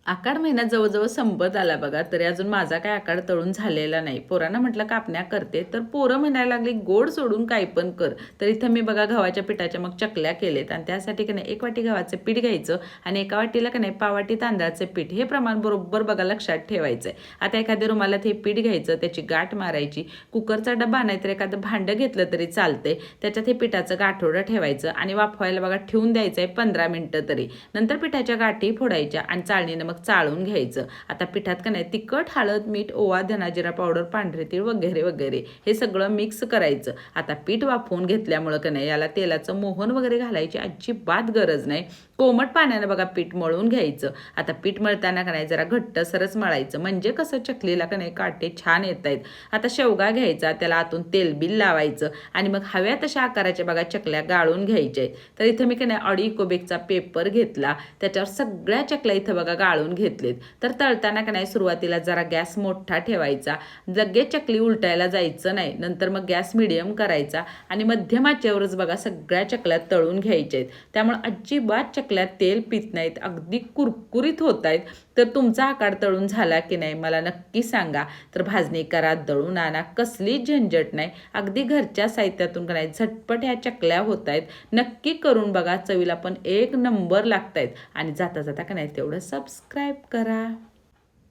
आखाड महिना जवळ-जवळ संपत आला बघा, तरी अजून माझा काय आखाड तळून झालेला नाही. पोरांना म्हटलं कापण्या करते, तर पोरं म्हणायला लागली, "गोड सोडून काही पण कर." तर इथं मी बघा गव्हाच्या पिठाच्या मग चकल्या केलेत आणि त्यासाठी की नाही 1 वाटी गव्हाचं पीठ घ्यायचं आणि 1 वाटीला की नाही पाव वाटी तांदळाचं पीठ. हे प्रमाण बरोबर बघा लक्षात ठेवायचं आता एखाद्या रुमालात हे पीठ घ्यायचं, त्याची गाठ मारायची. कुकरचा डब्बा नाहीतर एखादं भांडं घेतलं तरी चालतंय. त्याच्यात हे पिठाचं गाठोडं ठेवायचं आणि वाफवायला बघा ठेवून द्यायचं आहे 15 मिनिटं तरी. नंतर पिठाच्या गाठी फोडायच्या आणि चाळणीनं मग चाळून घ्यायचं. आता पिठात का नाही तिखट, हळद, मीठ, ओवा, धना जिरा पावडर, पांढरे तीळ वगैरे वगैरे हे सगळं मिक्स करायचं. आता पीठ वाफवून घेतल्यामुळं का नाही याला तेलाचं मोहन वगैरे घालायची अजिबात गरज नाही. कोमट पाण्यानं बघा पीठ मळून घ्यायचं. आता पीठ मळताना का नाही जरा घट्टसरच मळायचं, म्हणजे कसं चकलीला का नाही काटे छान येत आहेत. आता शेवगा घ्यायचा, त्याला आतून तेलबिल लावायचं आणि मग हव्या तशा आकाराच्या बघा चकल्या गाळून घ्यायच्या आहेत. तर इथं मी का नाही अडी इकोबेकचा पेपर घेतला, त्याच्यावर सगळ्या चकल्या इथं बघा गाळून घेतलेत. तर तळताना का नाही सुरुवातीला जरा गॅस मोठा ठेवायचा, लगेच चकली उलटायला जायचं नाही. नंतर मग गॅस मिडियम करायचा आणि मध्यम आचेवरच बघा सगळ्या चकल्या तळून घ्यायच्या आहेत. त्यामुळे अजिबात चकल्यात तेल पित नाहीत, अगदी कुरकुरीत होत आहेत. तर तुमचा आकार तळून झाला की नाही मला नक्की सांगा. तर भाजणी करा, दळून आणा, कसलीच झंझट नाही. अगदी घरच्या साहित्यातून का नाही झटपट ह्या चकल्या होत आहेत. नक्की करून बघा, चवीला पण एक नंबर लागतायत. आणि जाता जाता का नाही तेवढं सबस्क्राईब करा.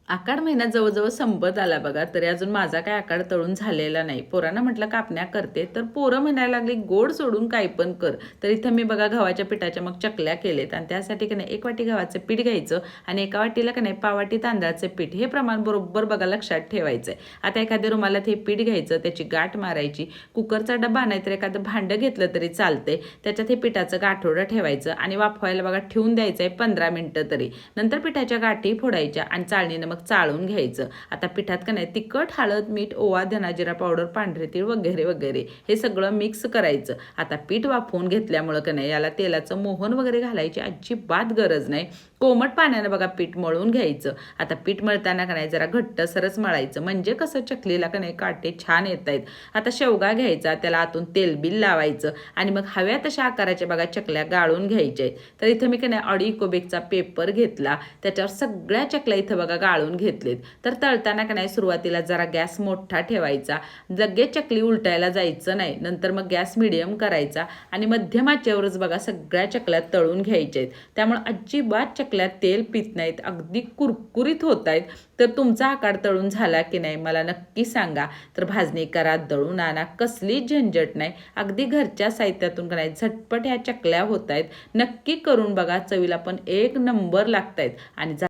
आखाड महिना जवळ-जवळ संपत आला बघा, तरी अजून माझा काय आखाड तळून झालेला नाही. पोरांना म्हटलं कापण्या करते, तर पोरं म्हणायला लागली, "गोड सोडून काही पण कर." तर इथं मी बघा गव्हाच्या पिठाच्या मग चकल्या केलेत आणि त्यासाठी की नाही 1 वाटी गव्हाचं पीठ घ्यायचं आणि 1 वाटीला की नाही पाव वाटी तांदळाचं पीठ. हे प्रमाण बरोबर बघा लक्षात ठेवायचं आता एखाद्या रुमालात हे पीठ घ्यायचं, त्याची गाठ मारायची. कुकरचा डब्बा नाहीतर एखादं भांडं घेतलं तरी चालतंय. त्याच्यात हे पिठाचं गाठोडं ठेवायचं आणि वाफवायला बघा ठेवून द्यायचं आहे 15 मिनिटं तरी. नंतर पिठाच्या गाठी फोडायच्या आणि चाळणीनं मग चाळून घ्यायचं. आता पिठात का नाही तिखट, हळद, मीठ, ओवा, धना जिरा पावडर, पांढरे तीळ वगैरे वगैरे हे सगळं मिक्स करायचं. आता पीठ वाफवून घेतल्यामुळं का नाही याला तेलाचं मोहन वगैरे घालायची अजिबात गरज नाही. कोमट पाण्यानं बघा पीठ मळून घ्यायचं. आता पीठ मळताना का नाही जरा घट्टसरच मळायचं, म्हणजे कसं चकलीला का नाही काटे छान येत आहेत. आता शेवगा घ्यायचा, त्याला आतून तेलबिल लावायचं आणि मग हव्या तशा आकाराच्या बघा चकल्या गाळून घ्यायच्या आहेत. तर इथं मी का नाही अडी इकोबेकचा पेपर घेतला, त्याच्यावर सगळ्या चकल्या इथं बघा गाळून घेतलेत. तर तळताना का नाही सुरुवातीला जरा गॅस मोठा ठेवायचा, लगेच चकली उलटायला जायचं नाही. नंतर मग गॅस मिडियम करायचा आणि मध्यम आचेवरच बघा सगळ्या चकल्या तळून घ्यायच्या आहेत. त्यामुळे अजिबात चकल्यात तेल पित नाहीत, अगदी कुरकुरीत होत आहेत. तर तुमचा आकार तळून झाला की नाही मला नक्की सांगा. तर भाजणी करा, दळून आणा, कसलीच झंझट नाही. अगदी घरच्या साहित्यातून का नाही झटपट ह्या चकल्या होत आहेत. नक्की करून बघा, चवीला पण एक नंबर लागतायत. आणि